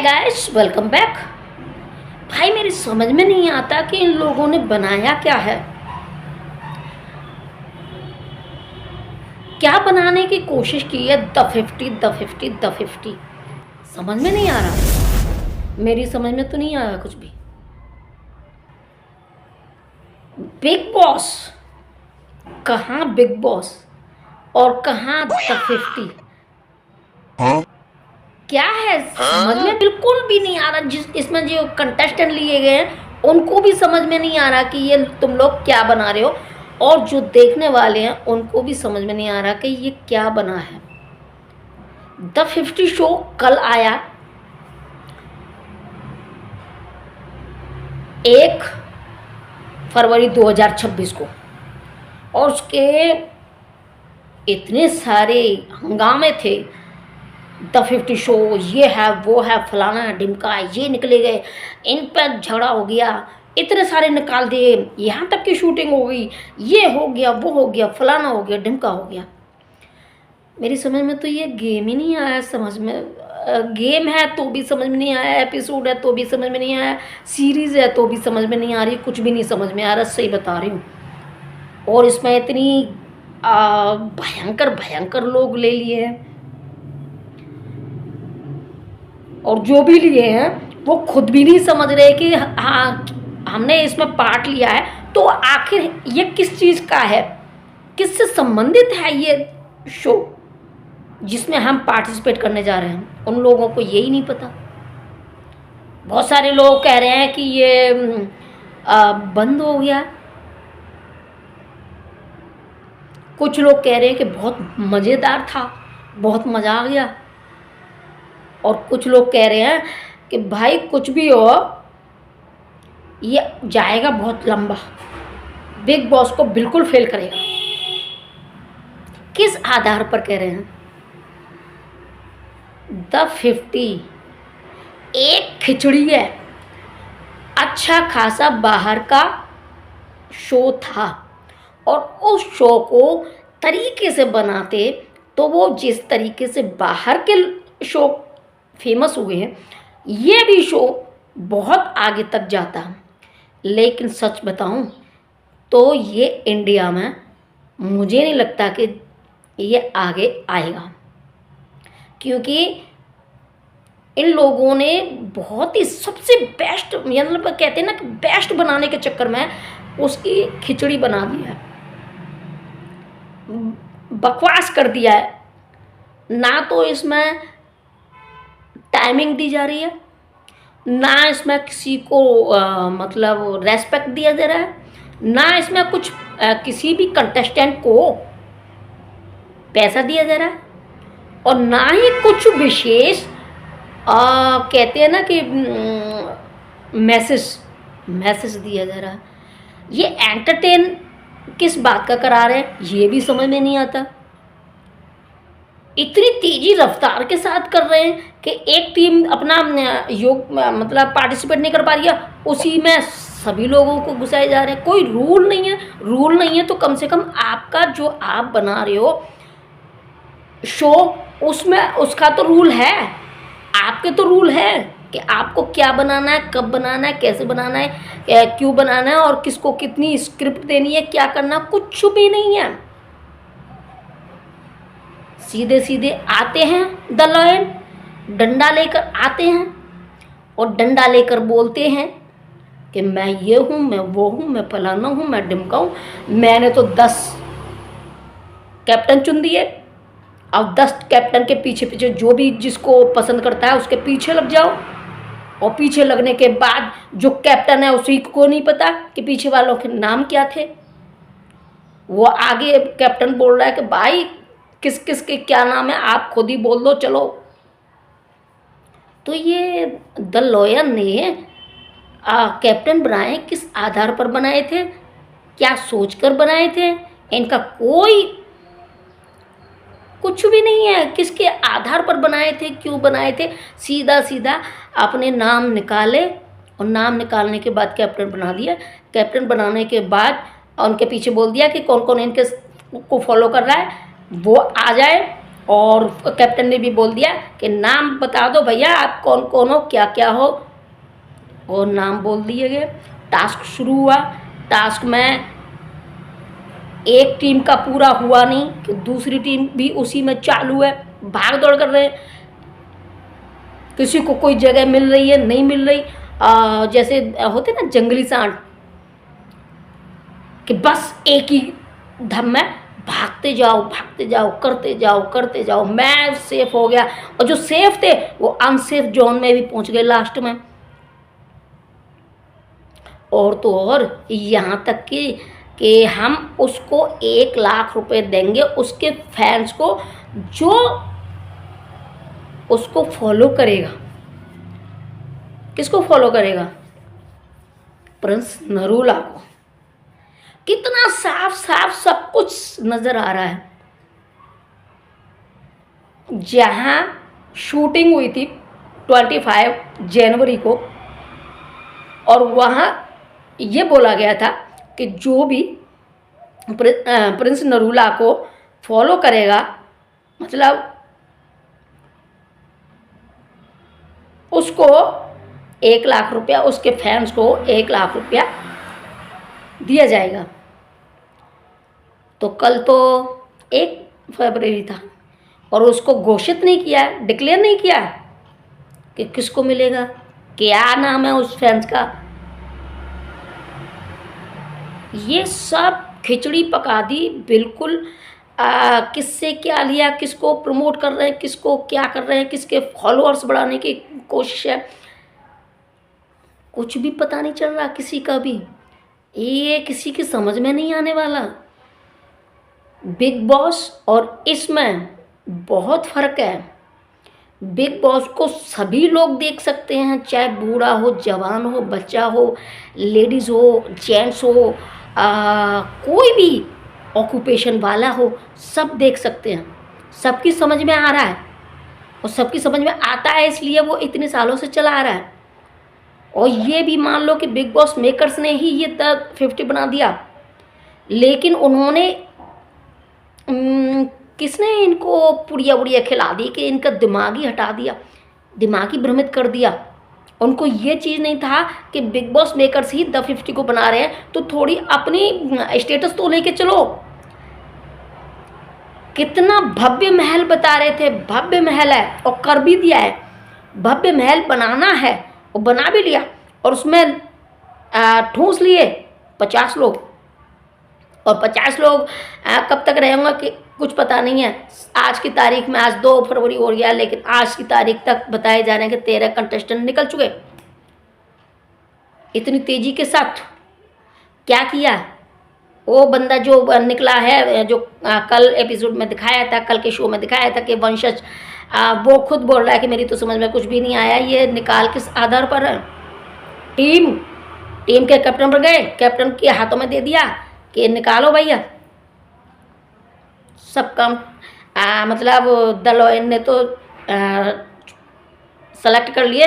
Guys welcome back. भाई मेरी समझ में नहीं आता कि इन लोगों ने बनाया क्या है, क्या बनाने की कोशिश की है। द 50 समझ में नहीं आ रहा, मेरी समझ में तो नहीं आया कुछ भी। बिग बॉस, कहाँ बिग बॉस और कहाँ द 50? क्या है समझ में बिल्कुल भी नहीं आ रहा। जिस इसमें जो कंटेस्टेंट लिए गए हैं उनको भी समझ में नहीं आ रहा कि ये तुम लोग क्या बना रहे हो, और जो देखने वाले हैं उनको भी समझ में नहीं आ रहा कि ये क्या बना है। द 50 शो कल आया 1 फरवरी 2026 को, और उसके इतने सारे हंगामे थे। द 50 शो, ये है वो है, फलाना है ढिमका है, ये निकले गए, इन पर झगड़ा हो गया, इतने सारे निकाल दिए, यहाँ तक की शूटिंग हो गई, ये हो गया वो हो गया, फलाना हो गया ढिमका हो गया। मेरी समझ में तो ये गेम ही नहीं आया। समझ में गेम है तो भी समझ में नहीं आया, एपिसोड है तो भी समझ में नहीं आया, सीरीज़ है तो भी समझ में नहीं आ रही, कुछ भी नहीं समझ में आ रहा, सही बता रही हूँ। और इसमें इतनी भयंकर भयंकर लोग ले लिए हैं, और जो भी लिए हैं वो खुद भी नहीं समझ रहे कि हाँ हमने इसमें पार्ट लिया है तो आखिर ये किस चीज़ का है, किससे संबंधित है ये शो जिसमें हम पार्टिसिपेट करने जा रहे हैं। उन लोगों को यही नहीं पता। बहुत सारे लोग कह रहे हैं कि ये बंद हो गया, कुछ लोग कह रहे हैं कि बहुत मज़ेदार था, बहुत मज़ा आ गया, और कुछ लोग कह रहे हैं कि भाई कुछ भी हो ये जाएगा बहुत लंबा, बिग बॉस को बिल्कुल फेल करेगा। किस आधार पर कह रहे हैं? द 50 एक खिचड़ी है, अच्छा खासा बाहर का शो था, और उस शो को तरीके से बनाते तो वो जिस तरीके से बाहर के शो फेमस हुए हैं ये भी शो बहुत आगे तक जाता। लेकिन सच बताऊं तो ये इंडिया में मुझे नहीं लगता कि ये आगे आएगा, क्योंकि इन लोगों ने बहुत ही सबसे बेस्ट, मतलब कहते हैं ना कि बेस्ट बनाने के चक्कर में उसकी खिचड़ी बना दी है, बकवास कर दिया है। ना तो इसमें टाइमिंग दी जा रही है, ना इसमें किसी को मतलब रेस्पेक्ट दिया जा रहा है, ना इसमें कुछ किसी भी कंटेस्टेंट को पैसा दिया जा रहा है, और ना ही कुछ विशेष कहते हैं ना कि मैसेज दिया जा रहा है। ये एंटरटेन किस बात का करा रहे हैं ये भी समझ में नहीं आता। इतनी तेजी रफ्तार के साथ कर रहे हैं कि एक टीम अपना योग मतलब पार्टिसिपेट नहीं कर पा रही है, उसी में सभी लोगों को घुसाए जा रहे हैं। कोई रूल नहीं है, रूल नहीं है तो कम से कम आपका जो आप बना रहे हो शो उसमें उसका तो रूल है, आपके तो रूल है कि आपको क्या बनाना है, कब बनाना है, कैसे बनाना है, क्यों बनाना है, और किसको कितनी स्क्रिप्ट देनी है, क्या करना, कुछ भी नहीं है। सीधे सीधे आते हैं द लॉयन, डंडा लेकर आते हैं और डंडा लेकर बोलते हैं कि मैं ये हूँ, मैं वो हूँ, मैं फलाना हूँ, मैं ढिमका हूँ, मैंने तो 10 कैप्टन चुन दिए। अब 10 कैप्टन के पीछे पीछे जो भी जिसको पसंद करता है उसके पीछे लग जाओ, और पीछे लगने के बाद जो कैप्टन है उसी को नहीं पता कि पीछे वालों के नाम क्या थे। वो आगे कैप्टन बोल रहा है कि भाई किस किस के क्या नाम है आप खुद ही बोल दो चलो। तो ये द लॉयर ने कैप्टन बनाए किस आधार पर बनाए थे, क्या सोचकर बनाए थे? इनका कोई कुछ भी नहीं है, किसके आधार पर बनाए थे, क्यों बनाए थे? सीधा सीधा अपने नाम निकाले, और नाम निकालने के बाद कैप्टन बना दिया। कैप्टन बनाने के बाद उनके पीछे बोल दिया कि कौन कौन इनके को फॉलो कर रहा है वो आ जाए, और कैप्टन ने भी बोल दिया कि नाम बता दो भैया, आप कौन कौन हो, क्या क्या हो। और नाम बोल दिए गए। टास्क शुरू हुआ। टास्क में एक टीम का पूरा हुआ नहीं कि दूसरी टीम भी उसी में चालू है, भाग दौड़ कर रहे हैं। किसी को कोई जगह मिल रही है, नहीं मिल रही। जैसे होते ना जंगली सांड, कि बस एक ही धम में भागते जाओ, करते जाओ। मैं सेफ हो गया, और जो सेफ थे वो अनसेफ जोन में भी पहुंच गए लास्ट में। और तो और यहाँ तक कि हम उसको 1 लाख रुपए देंगे उसके फैंस को जो उसको फॉलो करेगा। किसको फॉलो करेगा? प्रिंस नरूला को। कितना साफ साफ सब कुछ नजर आ रहा है। जहां शूटिंग हुई थी 25 जनवरी को, और वहां ये बोला गया था कि जो भी प्रिंस नरूला को फॉलो करेगा, मतलब उसको 1 लाख रुपया, उसके फैंस को 1 लाख रुपया दिया जाएगा। तो कल तो 1 फरवरी था, और उसको घोषित नहीं किया, डिक्लेयर नहीं किया कि किसको मिलेगा, क्या नाम है उस फैंस का। ये सब खिचड़ी पका दी बिल्कुल। किससे क्या लिया, किसको प्रमोट कर रहे हैं, किसको क्या कर रहे हैं, किसके फॉलोअर्स बढ़ाने की कोशिश है, कुछ भी पता नहीं चल रहा किसी का भी। ये किसी की समझ में नहीं आने वाला। बिग बॉस और इसमें बहुत फर्क है। बिग बॉस को सभी लोग देख सकते हैं, चाहे बूढ़ा हो, जवान हो, बच्चा हो, लेडीज़ हो, जेंट्स हो, कोई भी ऑक्यूपेशन वाला हो, सब देख सकते हैं। सबकी समझ में आ रहा है, और सबकी समझ में आता है, इसलिए वो इतने सालों से चला आ रहा है। और ये भी मान लो कि बिग बॉस मेकर्स ने ही ये तक 50 बना दिया, लेकिन उन्होंने किसने इनको पुड़िया उड़िया खिला दी कि इनका दिमाग ही हटा दिया, दिमाग ही भ्रमित कर दिया। उनको ये चीज़ नहीं था कि big boss makers he the 50 को बना रहे हैं, तो थोड़ी अपनी स्टेटस तो लेके चलो। कितना भव्य महल बता रहे थे, भव्य महल है, और कर भी दिया है। भव्य महल बनाना है, और बना भी लिया, और उसमें ठूंस लिए 50 लोग। और 50 लोग कब तक रहेंगे कि कुछ पता नहीं है। आज की तारीख में, आज 2 फरवरी हो गया, लेकिन आज की तारीख तक बताए जा रहे हैं कि 13 कंटेस्टेंट निकल चुके। इतनी तेजी के साथ क्या किया वो बंदा जो निकला है, जो कल एपिसोड में दिखाया था, कल के शो में दिखाया था कि वंशज, वो खुद बोल रहा है कि मेरी तो समझ में कुछ भी नहीं आया, ये निकाल किस आधार पर है। टीम के कैप्टन पर गए, कैप्टन के हाथों में दे दिया कि निकालो भैया सब काम। मतलब दलोइन ने तो सेलेक्ट कर लिए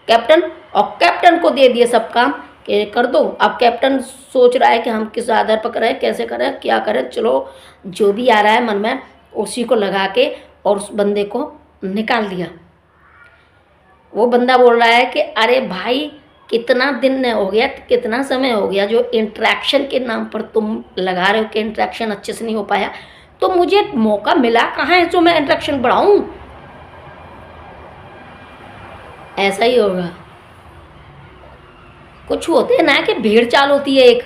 कैप्टन, और कैप्टन को दे दिए सब काम कि कर दो। अब कैप्टन सोच रहा है कि हम किस आधार पर करें, कैसे करें, क्या करें। चलो जो भी आ रहा है मन में उसी को लगा के और उस बंदे को निकाल दिया। वो बंदा बोल रहा है कि अरे भाई कितना दिन हो गया, कितना समय हो गया जो इंटरेक्शन के नाम पर तुम लगा रहे हो कि इंटरेक्शन अच्छे से नहीं हो पाया, तो मुझे मौका मिला कहाँ है जो मैं इंटरेक्शन बढ़ाऊं। ऐसा ही होगा। कुछ होते हैं ना कि भेड़ चाल होती है एक,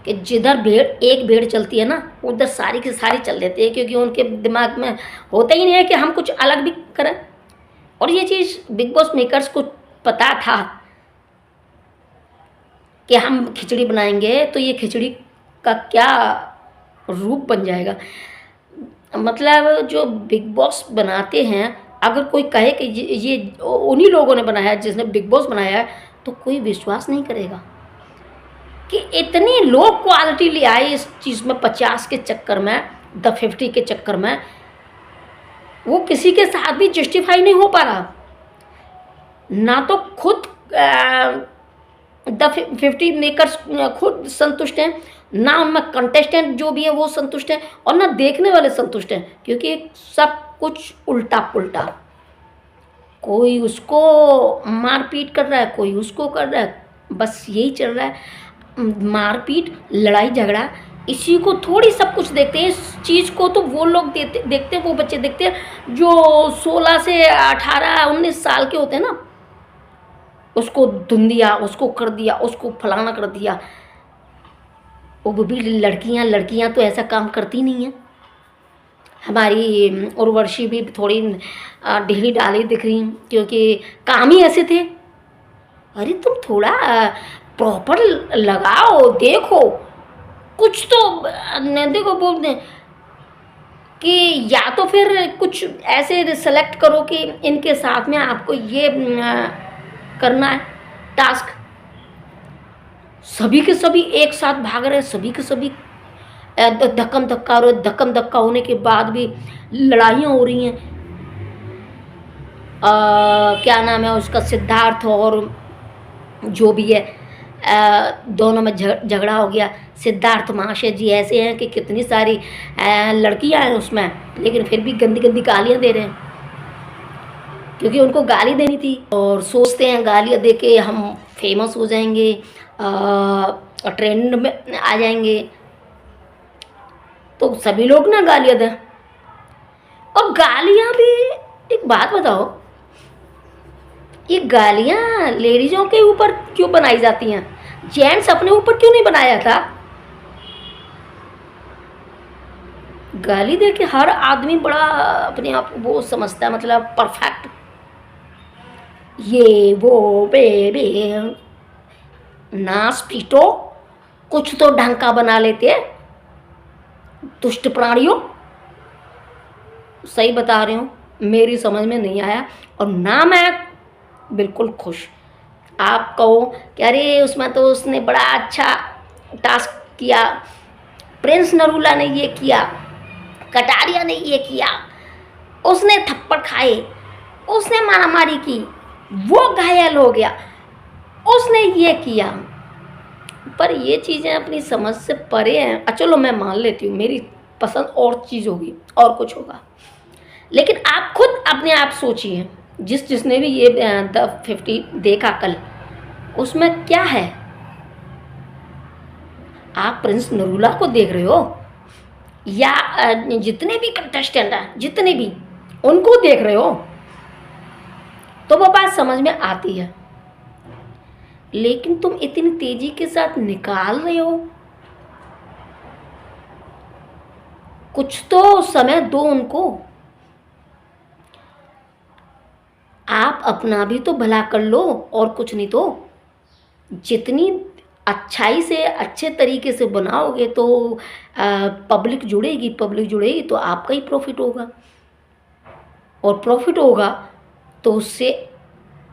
कि जिधर एक भेड़ चलती है ना, उधर सारी की सारी चल देती है, क्योंकि उनके दिमाग में होता ही नहीं है कि हम कुछ अलग भी करें। और ये चीज़ बिग बॉस मेकर्स को पता था कि हम खिचड़ी बनाएंगे तो ये खिचड़ी का क्या रूप बन जाएगा। मतलब जो बिग बॉस बनाते हैं, अगर कोई कहे कि ये उन्हीं लोगों ने बनाया है जिसने बिग बॉस बनाया है, तो कोई विश्वास नहीं करेगा कि इतनी लो क्वालिटी ले आई इस चीज़ में। 50 के चक्कर में, द 50 के चक्कर में वो किसी के साथ भी जस्टिफाई नहीं हो पा रहा। ना तो खुद द 50 मेकर्स खुद संतुष्ट हैं, ना उनमें कंटेस्टेंट जो भी है वो संतुष्ट है और ना देखने वाले संतुष्ट हैं, क्योंकि सब कुछ उल्टा पुल्टा। कोई उसको मारपीट कर रहा है, कोई उसको कर रहा है, बस यही चल रहा है। मारपीट, लड़ाई झगड़ा, इसी को थोड़ी सब कुछ देखते हैं। इस चीज़ को तो वो लोग देखते हैं, वो बच्चे देखते हैं जो 16 से 18 19 साल के होते हैं ना। उसको धुन दिया, उसको कर दिया, उसको फलाना कर दिया। वो भी लड़कियां लड़कियां तो ऐसा काम करती नहीं है। हमारी उर्वशी भी थोड़ी ढीली ढाली दिख रही, क्योंकि काम ही ऐसे थे। अरे तुम थोड़ा प्रॉपर लगाओ, देखो कुछ तो देखो बोलते हैं कि या तो फिर कुछ ऐसे सेलेक्ट करो कि इनके साथ में आपको ये करना है टास्क। सभी के सभी एक साथ भाग रहे, सभी के सभी धक्कम धक्का हो रहे, धक्कम धक्का होने के बाद भी लड़ाइयाँ हो रही हैं। क्या नाम है उसका, सिद्धार्थ और जो भी है, दोनों में झगड़ा हो गया। सिद्धार्थ महाशय जी ऐसे हैं कि कितनी सारी लड़कियां हैं उसमें, लेकिन फिर भी गंदी गंदी गालियां दे रहे हैं, क्योंकि उनको गाली देनी थी और सोचते हैं गालियां दे के हम फेमस हो जाएंगे, ट्रेंड में आ जाएंगे, तो सभी लोग ना गालियां दें। और गालियां भी, एक बात बताओ, ये गालियां लेडीजों के ऊपर क्यों बनाई जाती हैं? जेंट्स अपने ऊपर क्यों नहीं बनाया था? गाली दे के हर आदमी बड़ा अपने आप को वो समझता है, मतलब परफेक्ट, ये वो बेबे। नास पीटो, कुछ तो ढंग का बना लेते, दुष्ट प्राणियों। सही बता रही हूँ, मेरी समझ में नहीं आया। और ना मैं बिल्कुल खुश। आप कहो कि अरे उसमें तो उसने बड़ा अच्छा टास्क किया, प्रिंस नरूला ने ये किया, कटारिया ने ये किया, उसने थप्पड़ खाए, उसने मारामारी की, वो घायल हो गया, उसने ये किया। पर ये चीज़ें अपनी समझ से परे हैं। चलो मैं मान लेती हूँ, मेरी पसंद और चीज़ होगी और कुछ होगा, लेकिन आप खुद अपने आप सोचिए, जिसने भी ये द 50 देखा कल, उसमें क्या है? आप प्रिंस नरूला को देख रहे हो या जितने भी कंटेस्टेंट हैं, जितने भी, उनको देख रहे हो? तो वो बात समझ में आती है, लेकिन तुम इतनी तेजी के साथ निकाल रहे हो। कुछ तो समय दो उनको। आप अपना भी तो भला कर लो, और कुछ नहीं तो। जितनी अच्छाई से अच्छे तरीके से बनाओगे तो पब्लिक जुड़ेगी, पब्लिक जुड़ेगी तो आपका ही प्रॉफिट होगा, और प्रॉफिट होगा तो उससे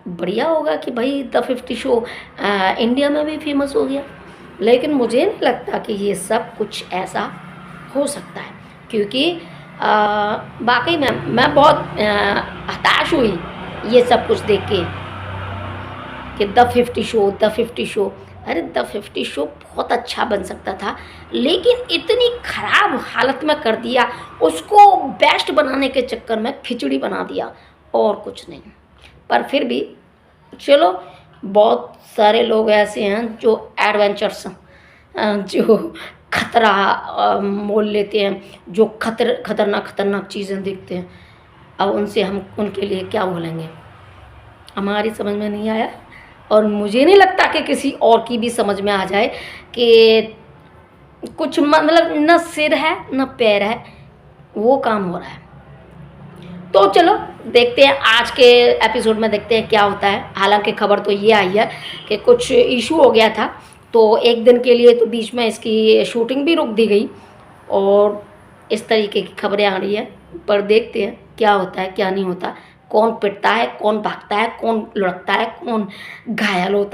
बढ़िया होगा कि भाई द 50 शो इंडिया में भी फेमस हो गया। लेकिन मुझे नहीं लगता कि ये सब कुछ ऐसा हो सकता है, क्योंकि वाकई में मैं बहुत हताश हुई ये सब कुछ देख के कि द 50 शो, द 50 शो। अरे द 50 शो बहुत अच्छा बन सकता था, लेकिन इतनी ख़राब हालत में कर दिया, उसको बेस्ट बनाने के चक्कर में खिचड़ी बना दिया, और कुछ नहीं। पर फिर भी चलो, बहुत सारे लोग ऐसे हैं जो एडवेंचर्स, जो खतरा मोल लेते हैं, जो खतरनाक चीज़ें देखते हैं। अब उनसे हम उनके लिए क्या बोलेंगे? हमारी समझ में नहीं आया, और मुझे नहीं लगता कि किसी और की भी समझ में आ जाए कि कुछ मतलब न सिर है न पैर है, वो काम हो रहा है। तो चलो देखते हैं आज के एपिसोड में, देखते हैं क्या होता है। हालांकि खबर तो ये आई है कि कुछ इशू हो गया था, तो एक दिन के लिए तो बीच में इसकी शूटिंग भी रोक दी गई, और इस तरीके की खबरें आ रही है। पर देखते हैं क्या होता है क्या नहीं होता, कौन पिटता है, कौन भागता है, कौन लुढ़कता है, कौन घायल होता है।